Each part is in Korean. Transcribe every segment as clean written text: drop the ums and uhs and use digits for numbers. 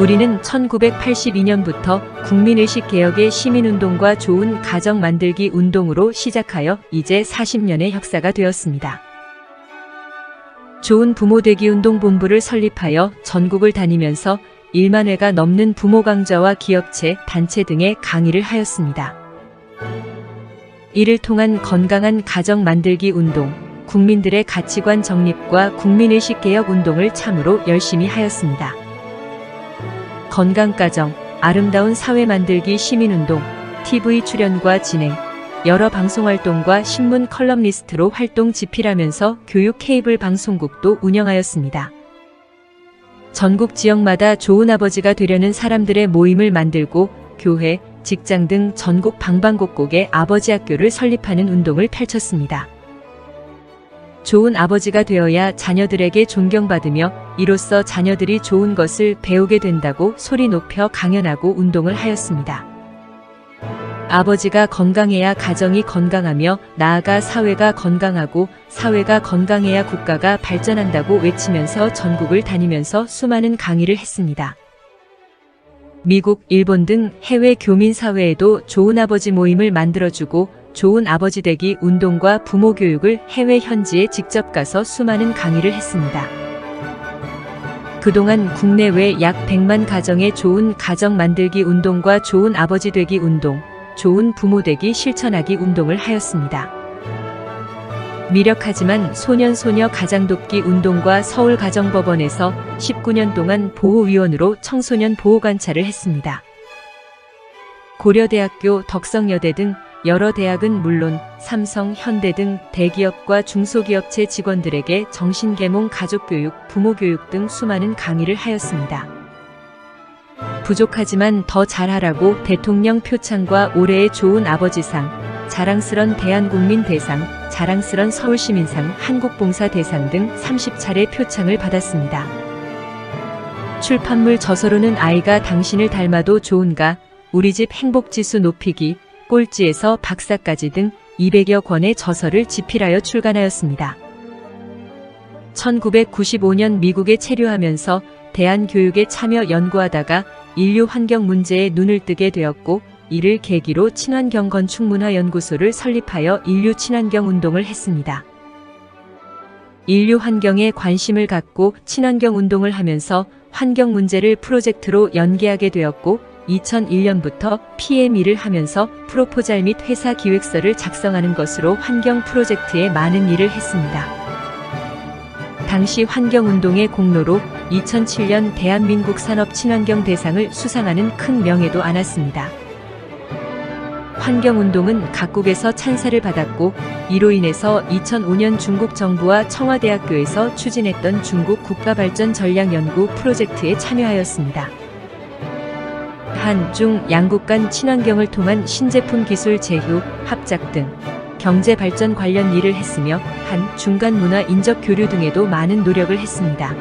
우리는 1982년부터 국민의식개혁의 시민운동과 좋은 가정 만들기 운동으로 시작하여 이제 40년의 역사가 되었습니다. 좋은 부모 되기 운동 본부를 설립하여 전국을 다니면서 1만 회가 넘는 부모 강좌와 기업체, 단체 등의 강의를 하였습니다. 이를 통한 건강한 가정 만들기 운동, 국민들의 가치관 정립과 국민의식 개혁 운동을 참으로 열심히 하였습니다. 건강가정, 아름다운 사회 만들기 시민운동, TV 출연과 진행, 여러 방송활동과 신문 컬럼니스트로 활동 집필하면서 교육 케이블 방송국도 운영하였습니다. 전국 지역마다 좋은 아버지가 되려는 사람들의 모임을 만들고 교회, 직장 등 전국 방방곡곡에 아버지 학교를 설립하는 운동을 펼쳤습니다. 좋은 아버지가 되어야 자녀들에게 존경받으며 이로써 자녀들이 좋은 것을 배우게 된다고 소리 높여 강연하고 운동을 하였습니다. 아버지가 건강해야 가정이 건강하며 나아가 사회가 건강하고 사회가 건강해야 국가가 발전한다고 외치면서 전국을 다니면서 수많은 강의를 했습니다. 미국, 일본 등 해외 교민 사회에도 좋은 아버지 모임을 만들어주고 좋은 아버지 되기 운동과 부모 교육을 해외 현지에 직접 가서 수많은 강의를 했습니다. 그동안 국내외 약 100만 가정의 좋은 가정 만들기 운동과 좋은 아버지 되기 운동, 좋은 부모 되기 실천하기 운동을 하였습니다. 미력하지만 소년소녀 가장돕기 운동과 서울가정법원에서 19년 동안 보호위원으로 청소년 보호관찰을 했습니다. 고려대학교, 덕성여대 등 여러 대학은 물론 삼성, 현대 등 대기업과 중소기업체 직원들에게 정신계몽, 가족교육, 부모교육 등 수많은 강의를 하였습니다. 부족하지만 더 잘하라고 대통령 표창과 올해의 좋은 아버지상, 자랑스런 대한국민 대상, 자랑스런 서울시민상, 한국봉사 대상 등 30차례 표창을 받았습니다. 출판물 저서로는 아이가 당신을 닮아도 좋은가, 우리집 행복지수 높이기, 꼴찌에서 박사까지 등 200여 권의 저서를 집필하여 출간하였습니다. 1995년 미국에 체류하면서 대한교육에 참여 연구하다가 인류 환경 문제에 눈을 뜨게 되었고 이를 계기로 친환경 건축문화연구소를 설립하여 인류 친환경 운동을 했습니다. 인류 환경에 관심을 갖고 친환경 운동을 하면서 환경 문제를 프로젝트로 연계하게 되었고 2001년부터 PME를 하면서 프로포잘 및 회사 기획서를 작성하는 것으로 환경 프로젝트에 많은 일을 했습니다. 당시 환경운동의 공로로 2007년 대한민국 산업친환경 대상을 수상하는 큰 명예도 안았습니다. 환경운동은 각국에서 찬사를 받았고 이로 인해서 2005년 중국 정부와 청와대학교에서 추진했던 중국 국가발전 전략연구 프로젝트에 참여하였습니다. 한, 중, 양국 간 친환경을 통한 신제품 기술 제휴, 합작 등 경제 발전 관련 일을 했으며 한, 중간 문화 인적 교류 등에도 많은 노력을 했습니다.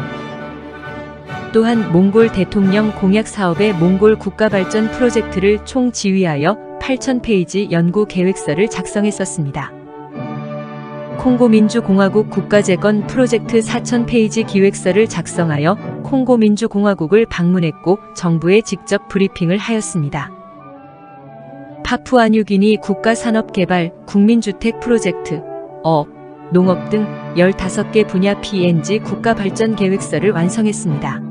또한 몽골 대통령 공약 사업의 몽골 국가발전 프로젝트를 총지휘하여 8,000페이지 연구 계획서를 작성했었습니다. 콩고민주공화국 국가재건 프로젝트 4,000페이지 기획서를 작성하여 콩고민주공화국을 방문했고 정부에 직접 브리핑을 하였습니다. 파푸아뉴기니 국가산업개발, 국민주택 프로젝트, 어업, 농업 등 15개 분야 PNG 국가발전계획서를 완성했습니다.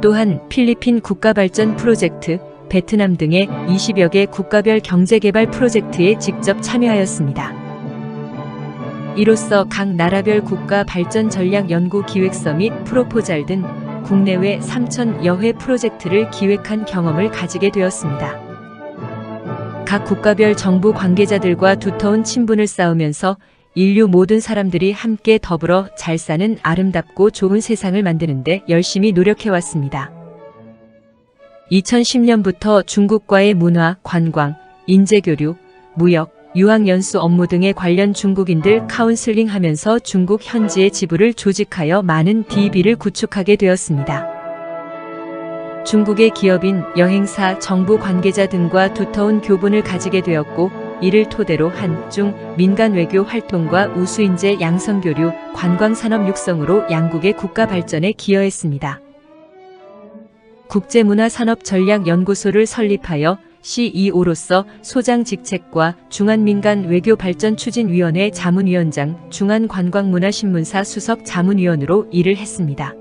또한 필리핀 국가발전 프로젝트, 베트남 등의 20여 개 국가별 경제개발 프로젝트에 직접 참여하였습니다. 이로써 각 나라별 국가 발전 전략 연구 기획서 및 프로포잘 등 국내외 3,000여 회 프로젝트를 기획한 경험을 가지게 되었습니다. 각 국가별 정부 관계자들과 두터운 친분을 쌓으면서 인류 모든 사람들이 함께 더불어 잘 사는 아름답고 좋은 세상을 만드는데 열심히 노력해왔습니다. 2010년부터 중국과의 문화, 관광, 인재교류, 무역, 유학연수 업무 등에 관련 중국인들 카운슬링 하면서 중국 현지의 지부를 조직하여 많은 DB를 구축하게 되었습니다. 중국의 기업인, 여행사, 정부 관계자 등과 두터운 교분을 가지게 되었고 이를 토대로 한, 중, 민간 외교 활동과 우수인재 양성교류, 관광산업 육성으로 양국의 국가 발전에 기여했습니다. 국제문화산업전략연구소를 설립하여 CEO로서 소장 직책과 중한민간외교발전추진위원회 자문위원장, 중한관광문화신문사 수석 자문위원으로 일을 했습니다.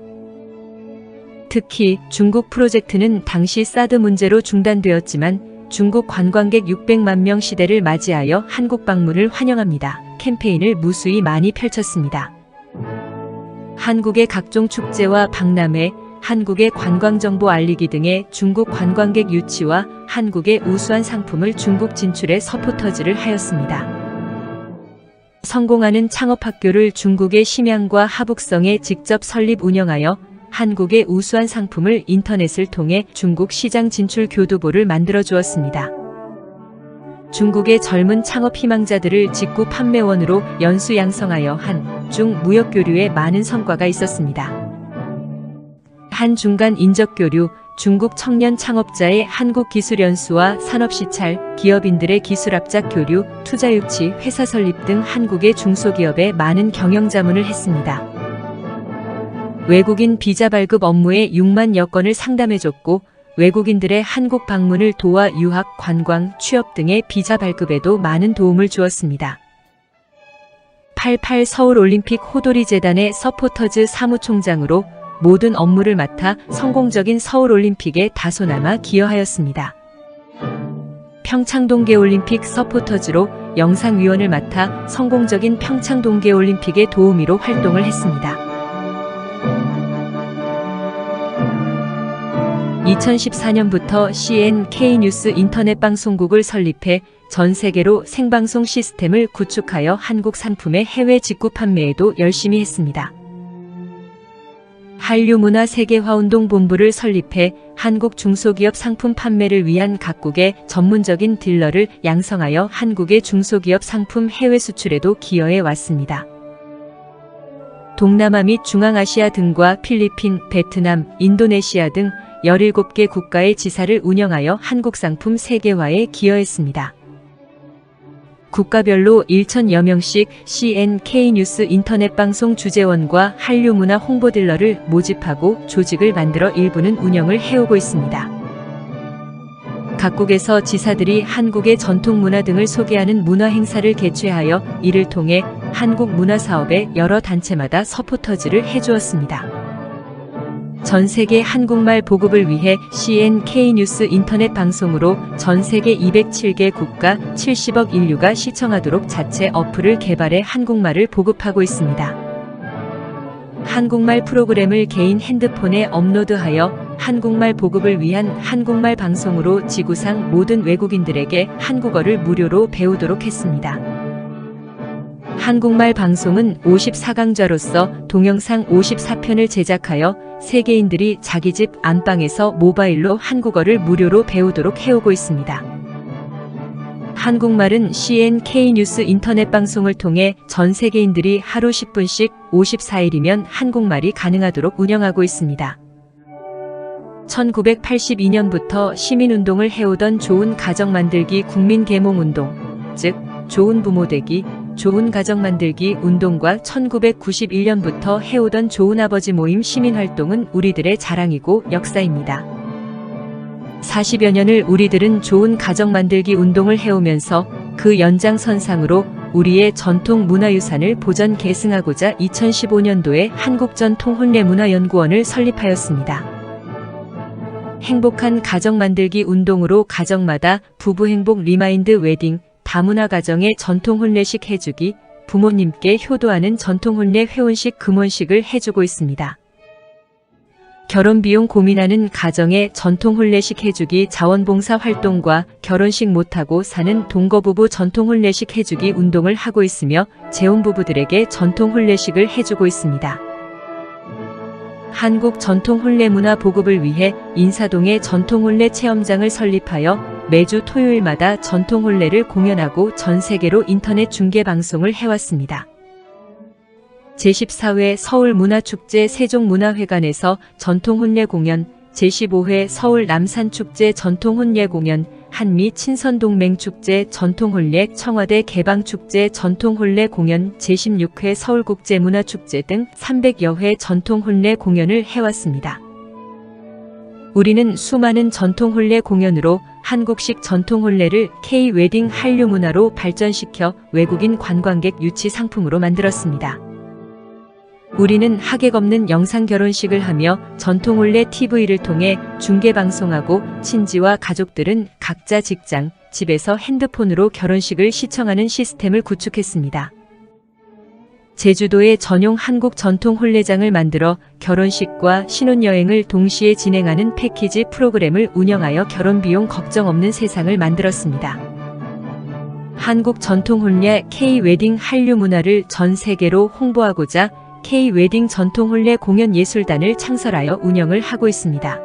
특히 중국 프로젝트는 당시 사드 문제로 중단되었지만 중국 관광객 600만 명 시대를 맞이하여 한국 방문을 환영합니다. 캠페인을 무수히 많이 펼쳤습니다. 한국의 각종 축제와 박람회, 한국의 관광정보 알리기 등의 중국 관광객 유치와 한국의 우수한 상품을 중국 진출에 서포터즈를 하였습니다. 성공하는 창업학교를 중국의 심양과 하북성에 직접 설립 운영하여 한국의 우수한 상품을 인터넷을 통해 중국 시장 진출 교두보를 만들어 주었습니다. 중국의 젊은 창업 희망자들을 직구 판매원으로 연수 양성하여 한중 무역교류에 많은 성과가 있었습니다. 한중간 인적교류, 중국 청년 창업자의 한국기술연수와 산업시찰, 기업인들의 기술합작 교류, 투자유치, 회사 설립 등 한국의 중소기업에 많은 경영자문을 했습니다. 외국인 비자 발급 업무에 6만여 건을 상담해줬고 외국인들의 한국 방문을 도와 유학, 관광, 취업 등의 비자 발급에도 많은 도움을 주었습니다. 88 서울올림픽 호돌이 재단의 서포터즈 사무총장으로 모든 업무를 맡아 성공적인 서울올림픽에 다소나마 기여하였습니다. 평창동계올림픽 서포터즈로 영상위원을 맡아 성공적인 평창동계올림픽의 도우미로 활동을 했습니다. 2014년부터 CNK뉴스 인터넷 방송국을 설립해 전 세계로 생방송 시스템을 구축하여 한국 상품의 해외 직구 판매에도 열심히 했습니다. 한류문화세계화운동본부를 설립해 한국 중소기업 상품 판매를 위한 각국의 전문적인 딜러를 양성하여 한국의 중소기업 상품 해외 수출에도 기여해 왔습니다. 동남아 및 중앙아시아 등과 필리핀, 베트남, 인도네시아 등 17개 국가의 지사를 운영하여 한국 상품 세계화에 기여했습니다. 국가별로 1,000여 명씩 CNK뉴스 인터넷 방송 주재원과 한류문화 홍보딜러를 모집하고 조직을 만들어 일부는 운영을 해오고 있습니다. 각국에서 지사들이 한국의 전통문화 등을 소개하는 문화행사를 개최하여 이를 통해 한국 문화사업에 여러 단체마다 서포터즈를 해주었습니다. 전 세계 한국말 보급을 위해 CNK뉴스 인터넷 방송으로 전 세계 207개 국가 70억 인류가 시청하도록 자체 어플을 개발해 한국말을 보급하고 있습니다. 한국말 프로그램을 개인 핸드폰에 업로드하여 한국말 보급을 위한 한국말 방송으로 지구상 모든 외국인들에게 한국어를 무료로 배우도록 했습니다. 한국말 방송은 54강좌로서 동영상 54편을 제작하여 세계인들이 자기 집 안방에서 모바일로 한국어를 무료로 배우도록 해오고 있습니다. 한국말은 CNK뉴스 인터넷 방송을 통해 전 세계인들이 하루 10분씩 54일이면 한국말이 가능하도록 운영하고 있습니다. 1982년부터 시민운동을 해오던 좋은 가정 만들기 국민계몽운동, 즉 좋은 부모 되기, 좋은 가정 만들기 운동과 1991년부터 해오던 좋은 아버지 모임 시민활동은 우리들의 자랑이고 역사입니다. 40여 년을 우리들은 좋은 가정 만들기 운동을 해오면서 그 연장선상으로 우리의 전통 문화유산을 보전 계승하고자 2015년도에 한국전통혼례문화연구원을 설립하였습니다. 행복한 가정 만들기 운동으로 가정마다 부부행복 리마인드 웨딩, 다문화 가정의 전통혼례식 해주기, 부모님께 효도하는 전통혼례 회혼식 금혼식을 해주고 있습니다. 결혼비용 고민하는 가정의 전통혼례식 해주기 자원봉사 활동과 결혼식 못하고 사는 동거부부 전통혼례식 해주기 운동을 하고 있으며 재혼부부들에게 전통혼례식을 해주고 있습니다. 한국 전통혼례문화 보급을 위해 인사동에 전통혼례 체험장을 설립하여 매주 토요일마다 전통혼례를 공연하고 전 세계로 인터넷 중계 방송을 해왔습니다. 제14회 서울문화축제 세종문화회관에서 전통혼례 공연, 제15회 서울 남산축제 전통혼례 공연, 한미 친선동맹축제 전통혼례 청와대 개방축제 전통혼례 공연, 제16회 서울국제문화축제 등 300여 회 전통혼례 공연을 해왔습니다. 우리는 수많은 전통 혼례 공연으로 한국식 전통 혼례를 K-웨딩 한류 문화로 발전시켜 외국인 관광객 유치 상품으로 만들었습니다. 우리는 하객 없는 영상 결혼식을 하며 전통 혼례 TV를 통해 중계 방송하고 친지와 가족들은 각자 직장, 집에서 핸드폰으로 결혼식을 시청하는 시스템을 구축했습니다. 제주도에 전용 한국 전통 혼례장을 만들어 결혼식과 신혼여행을 동시에 진행하는 패키지 프로그램을 운영하여 결혼 비용 걱정 없는 세상을 만들었습니다. 한국 전통 혼례 K-웨딩 한류 문화를 전 세계로 홍보하고자 K-웨딩 전통 혼례 공연 예술단을 창설하여 운영을 하고 있습니다.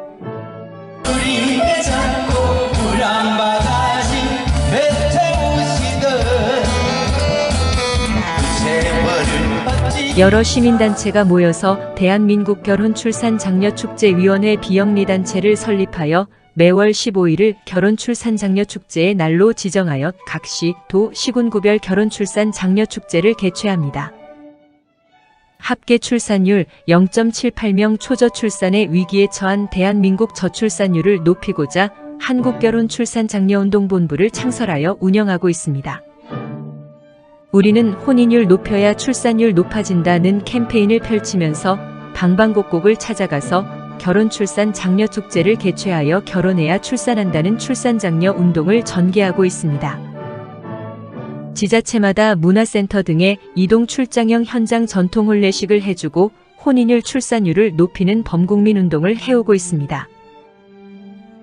여러 시민단체가 모여서 대한민국 결혼출산장려축제위원회 비영리단체를 설립하여 매월 15일을 결혼출산장려축제의 날로 지정하여 각 시, 도, 시군구별 결혼출산장려축제를 개최합니다. 합계 출산율 0.78명 초저출산의 위기에 처한 대한민국 저출산율을 높이고자 한국결혼출산장려운동본부를 창설하여 운영하고 있습니다. 우리는 혼인율 높여야 출산율 높아진다는 캠페인을 펼치면서 방방곡곡을 찾아가서 결혼출산장려축제를 개최하여 결혼해야 출산한다는 출산장려 운동을 전개하고 있습니다. 지자체마다 문화센터 등의 이동 출장형 현장 전통 혼례식을 해주고 혼인율 출산율을 높이는 범국민 운동을 해오고 있습니다.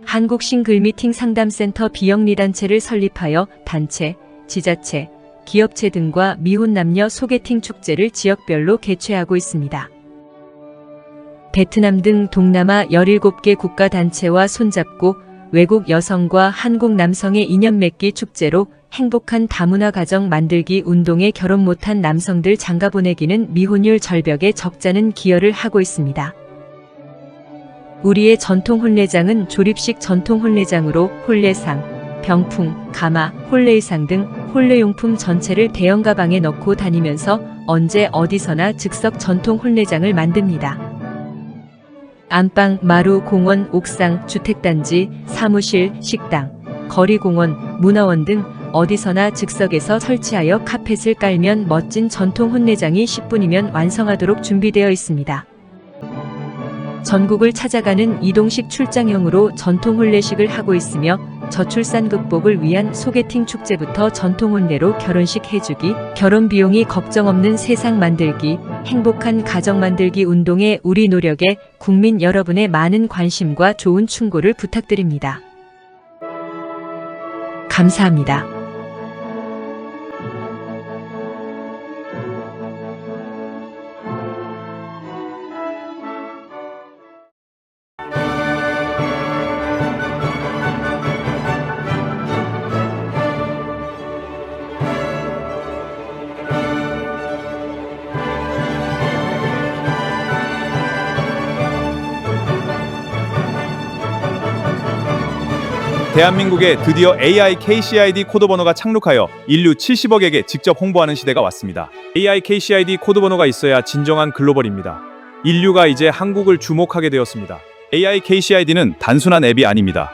한국 싱글미팅 상담센터 비영리단체를 설립하여 단체, 지자체, 기업체 등과 미혼 남녀 소개팅 축제를 지역별로 개최하고 있습니다. 베트남 등 동남아 17개 국가단체와 손잡고 외국 여성과 한국 남성의 인연 맺기 축제로 행복한 다문화 가정 만들기 운동에 결혼 못한 남성들 장가 보내기는 미혼율 절벽에 적잖은 기여를 하고 있습니다. 우리의 전통 혼례장은 조립식 전통 혼례장으로 혼례상, 병풍, 가마, 혼례의상 등 혼례용품 전체를 대형 가방에 넣고 다니면서 언제 어디서나 즉석 전통 혼례장을 만듭니다. 안방, 마루, 공원, 옥상, 주택단지, 사무실, 식당, 거리공원, 문화원 등 어디서나 즉석에서 설치하여 카펫을 깔면 멋진 전통 혼례장이 10분이면 완성하도록 준비되어 있습니다. 전국을 찾아가는 이동식 출장형으로 전통 혼례식을 하고 있으며 저출산 극복을 위한 소개팅 축제부터 전통 혼례로 결혼식 해주기, 결혼 비용이 걱정 없는 세상 만들기, 행복한 가정 만들기 운동에 우리 노력에 국민 여러분의 많은 관심과 좋은 충고를 부탁드립니다. 감사합니다. 대한민국에 드디어 AI KCID 코드 번호가 착륙하여 인류 70억에게 직접 홍보하는 시대가 왔습니다. AI KCID 코드 번호가 있어야 진정한 글로벌입니다. 인류가 이제 한국을 주목하게 되었습니다. AI KCID는 단순한 앱이 아닙니다.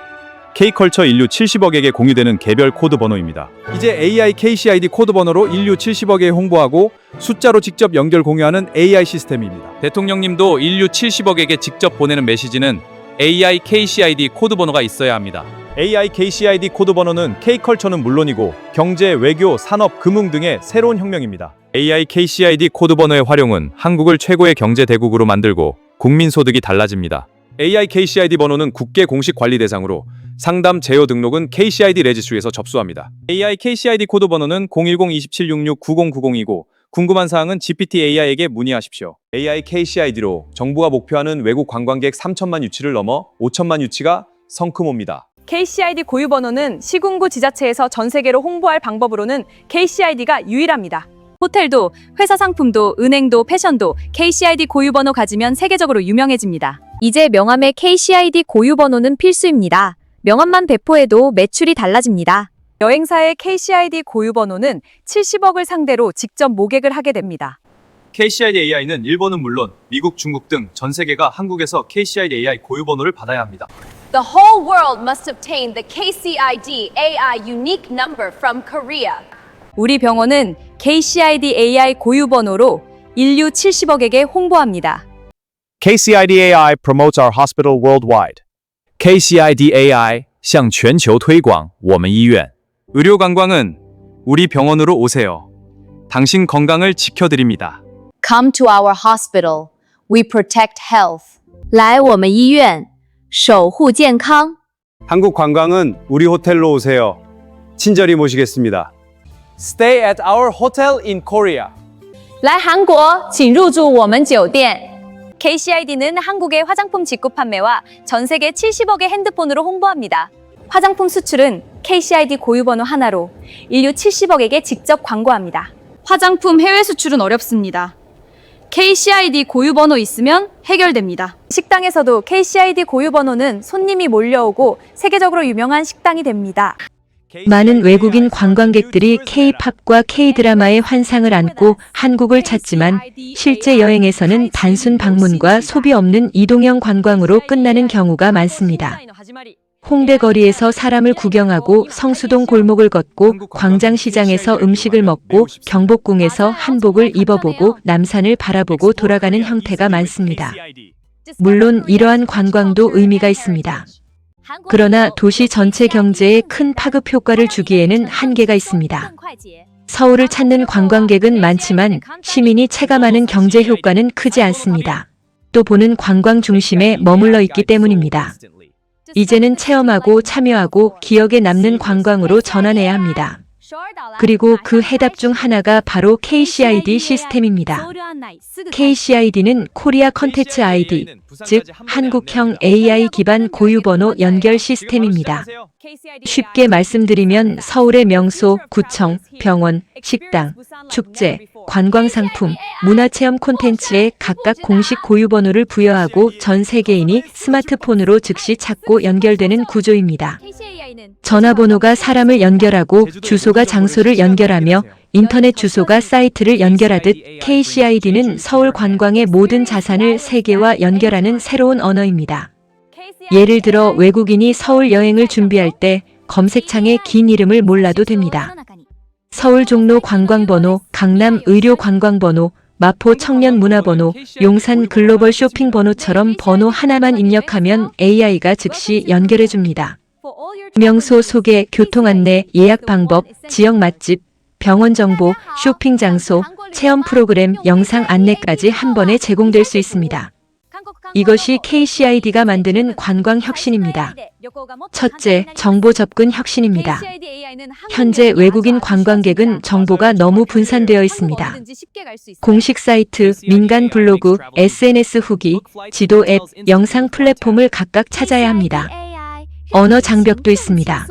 K컬처 인류 70억에게 공유되는 개별 코드 번호입니다. 이제 AI KCID 코드 번호로 인류 70억에 홍보하고 숫자로 직접 연결 공유하는 AI 시스템입니다. 대통령님도 인류 70억에게 직접 보내는 메시지는 AI KCID 코드 번호가 있어야 합니다. AI KCID 코드 번호는 K컬처는 물론이고 경제, 외교, 산업, 금융 등의 새로운 혁명입니다. AI KCID 코드 번호의 활용은 한국을 최고의 경제 대국으로 만들고 국민 소득이 달라집니다. AI KCID 번호는 국계 공식 관리 대상으로 상담 제휴 등록은 KCID 레지스트리에서 접수합니다. AI KCID 코드 번호는 010-2766-9090이고 궁금한 사항은 GPT AI에게 문의하십시오. AI KCID로 정부가 목표하는 외국 관광객 3천만 유치를 넘어 5천만 유치가 성큼옵니다. KCID 고유 번호는 시군구 지자체에서 전 세계로 홍보할 방법으로는 KCID가 유일합니다. 호텔도, 회사 상품도, 은행도, 패션도 KCID 고유 번호 가지면 세계적으로 유명해집니다. 이제 명함에 KCID 고유 번호는 필수입니다. 명함만 배포해도 매출이 달라집니다. 여행사의 KCID 고유 번호는 70억을 상대로 직접 모객을 하게 됩니다. KCID AI는 일본은 물론 미국, 중국 등 전 세계가 한국에서 KCID AI 고유 번호를 받아야 합니다. The whole world must obtain the KCID AI unique number from Korea. 우리 병원은 KCID AI 고유 번호로 인류 70억에게 홍보합니다. KCID AI promotes our hospital worldwide. KCID AI 向全球推广我们医院. 의료 관광은 우리 병원으로 오세요. 당신 건강을 지켜드립니다. Come to our hospital. We protect health. 来我们医院，守护健康。 한국 관광은 우리 호텔로 오세요. 친절히 모시겠습니다. Stay at our hotel in Korea. 来韩国，请入住我们酒店。 KCID는 한국의 화장품 직구 판매와 전 세계 70억의 핸드폰으로 홍보합니다. 화장품 수출은 KCID 고유 번호 하나로 인류 70억에게 직접 광고합니다. 화장품 해외 수출은 어렵습니다. KCID 고유 번호 있으면 해결됩니다. 식당에서도 KCID 고유 번호는 손님이 몰려오고 세계적으로 유명한 식당이 됩니다. 많은 외국인 관광객들이 K-팝과 K-드라마의 환상을 안고 한국을 찾지만 실제 여행에서는 단순 방문과 소비 없는 이동형 관광으로 끝나는 경우가 많습니다. 홍대 거리에서 사람을 구경하고 성수동 골목을 걷고 광장시장에서 음식을 먹고 경복궁에서 한복을 입어보고 남산을 바라보고 돌아가는 형태가 많습니다. 물론 이러한 관광도 의미가 있습니다. 그러나 도시 전체 경제에 큰 파급 효과를 주기에는 한계가 있습니다. 서울을 찾는 관광객은 많지만 시민이 체감하는 경제 효과는 크지 않습니다. 또 보는 관광 중심에 머물러 있기 때문입니다. 이제는 체험하고 참여하고 기억에 남는 관광으로 전환해야 합니다. 그리고 그 해답 중 하나가 바로 KCID 시스템입니다. KCID는 코리아 컨텐츠 아이디, 즉 한국형 AI 기반 고유번호 연결 시스템입니다. 쉽게 말씀드리면 서울의 명소, 구청, 병원, 식당, 축제, 관광상품, 문화체험 콘텐츠에 각각 공식 고유번호를 부여하고 전 세계인이 스마트폰으로 즉시 찾고 연결되는 구조입니다. 전화번호가 사람을 연결하고 주소가 장소를 연결하며 인터넷 주소가 사이트를 연결하듯 KCID는 서울 관광의 모든 자산을 세계와 연결하는 새로운 언어입니다. 예를 들어 외국인이 서울 여행을 준비할 때 검색창에 긴 이름을 몰라도 됩니다. 서울 종로 관광번호, 강남 의료 관광번호, 마포 청년 문화번호, 용산 글로벌 쇼핑번호처럼 번호 하나만 입력하면 AI가 즉시 연결해줍니다. 명소 소개, 교통 안내, 예약 방법, 지역 맛집, 병원 정보, 쇼핑 장소, 체험 프로그램, 영상 안내까지 한 번에 제공될 수 있습니다. 이것이 KCID가 만드는 관광 혁신입니다. 첫째, 정보 접근 혁신입니다. 현재 외국인 관광객은 정보가 너무 분산되어 있습니다. 공식 사이트, 민간 블로그, SNS 후기, 지도 앱, 영상 플랫폼을 각각 찾아야 합니다. 언어 장벽도 있습니다.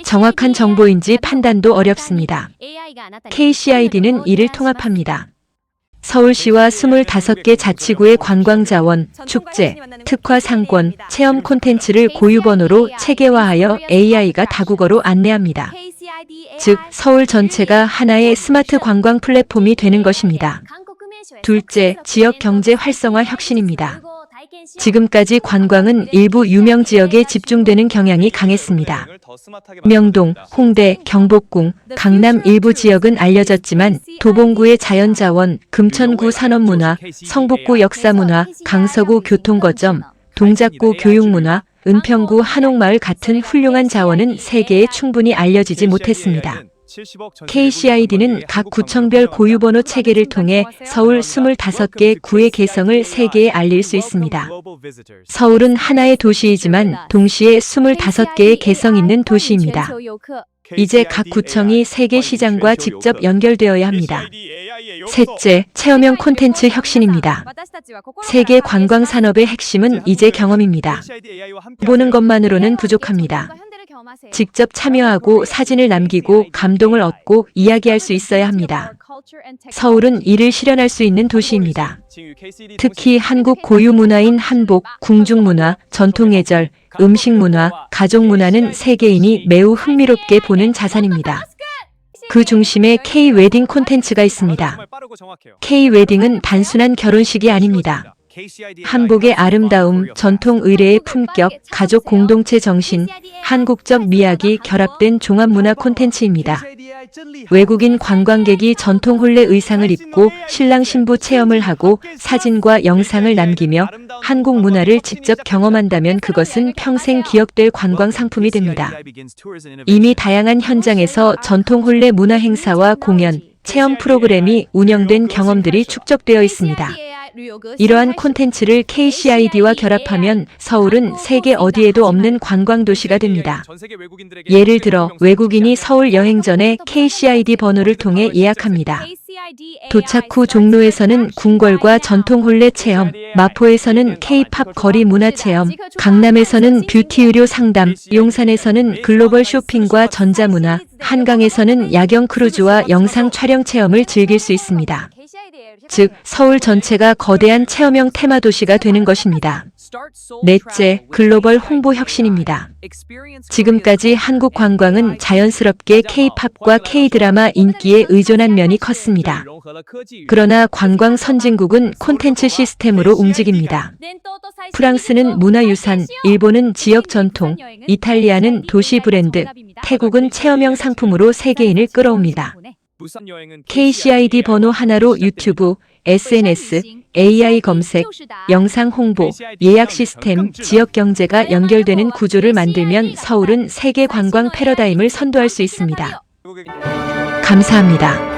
정확한 정보인지 판단도 어렵습니다. KCID는 이를 통합합니다. 서울시와 25개 자치구의 관광자원, 축제, 특화 상권, 체험 콘텐츠를 고유번호로 체계화하여 AI가 다국어로 안내합니다. 즉, 서울 전체가 하나의 스마트 관광 플랫폼이 되는 것입니다. 둘째, 지역 경제 활성화 혁신입니다. 지금까지 관광은 일부 유명 지역에 집중되는 경향이 강했습니다. 명동, 홍대, 경복궁, 강남 일부 지역은 알려졌지만 도봉구의 자연자원, 금천구 산업문화, 성북구 역사문화, 강서구 교통거점, 동작구 교육문화, 은평구 한옥마을 같은 훌륭한 자원은 세계에 충분히 알려지지 못했습니다. KCID는 각 구청별 고유번호 체계를 통해 서울 25개 구의 개성을 세계에 알릴 수 있습니다. 서울은 하나의 도시이지만 동시에 25개의 개성 있는 도시입니다. 이제 각 구청이 세계 시장과 직접 연결되어야 합니다. 셋째, 체험형 콘텐츠 혁신입니다. 세계 관광 산업의 핵심은 이제 경험입니다. 보는 것만으로는 부족합니다. 직접 참여하고 사진을 남기고 감동을 얻고 이야기할 수 있어야 합니다. 서울은 이를 실현할 수 있는 도시입니다. 특히 한국 고유 문화인 한복, 궁중문화, 전통예절, 음식문화, 가족문화는 세계인이 매우 흥미롭게 보는 자산입니다. 그 중심에 K-웨딩 콘텐츠가 있습니다. K-웨딩은 단순한 결혼식이 아닙니다. 한복의 아름다움, 전통 의례의 품격, 가족 공동체 정신, 한국적 미학이 결합된 종합문화 콘텐츠입니다. 외국인 관광객이 전통 혼례 의상을 입고 신랑 신부 체험을 하고 사진과 영상을 남기며 한국 문화를 직접 경험한다면 그것은 평생 기억될 관광 상품이 됩니다. 이미 다양한 현장에서 전통 혼례 문화 행사와 공연, 체험 프로그램이 운영된 경험들이 축적되어 있습니다. 이러한 콘텐츠를 KCID와 결합하면 서울은 세계 어디에도 없는 관광 도시가 됩니다. 예를 들어 외국인이 서울 여행 전에 KCID 번호를 통해 예약합니다. 도착 후 종로에서는 궁궐과 전통 혼례 체험, 마포에서는 K-팝 거리 문화 체험, 강남에서는 뷰티 의료 상담, 용산에서는 글로벌 쇼핑과 전자문화, 한강에서는 야경 크루즈와 영상 촬영 체험을 즐길 수 있습니다. 즉, 서울 전체가 거대한 체험형 테마 도시가 되는 것입니다. 넷째, 글로벌 홍보 혁신입니다. 지금까지 한국 관광은 자연스럽게 K-팝과 K-드라마 인기에 의존한 면이 컸습니다. 그러나 관광 선진국은 콘텐츠 시스템으로 움직입니다. 프랑스는 문화유산, 일본은 지역 전통, 이탈리아는 도시 브랜드, 태국은 체험형 상품으로 세계인을 끌어옵니다. KCID 번호 하나로 유튜브, SNS, AI 검색, 영상 홍보, 예약 시스템, 지역 경제가 연결되는 구조를 만들면 서울은 세계 관광 패러다임을 선도할 수 있습니다. 감사합니다.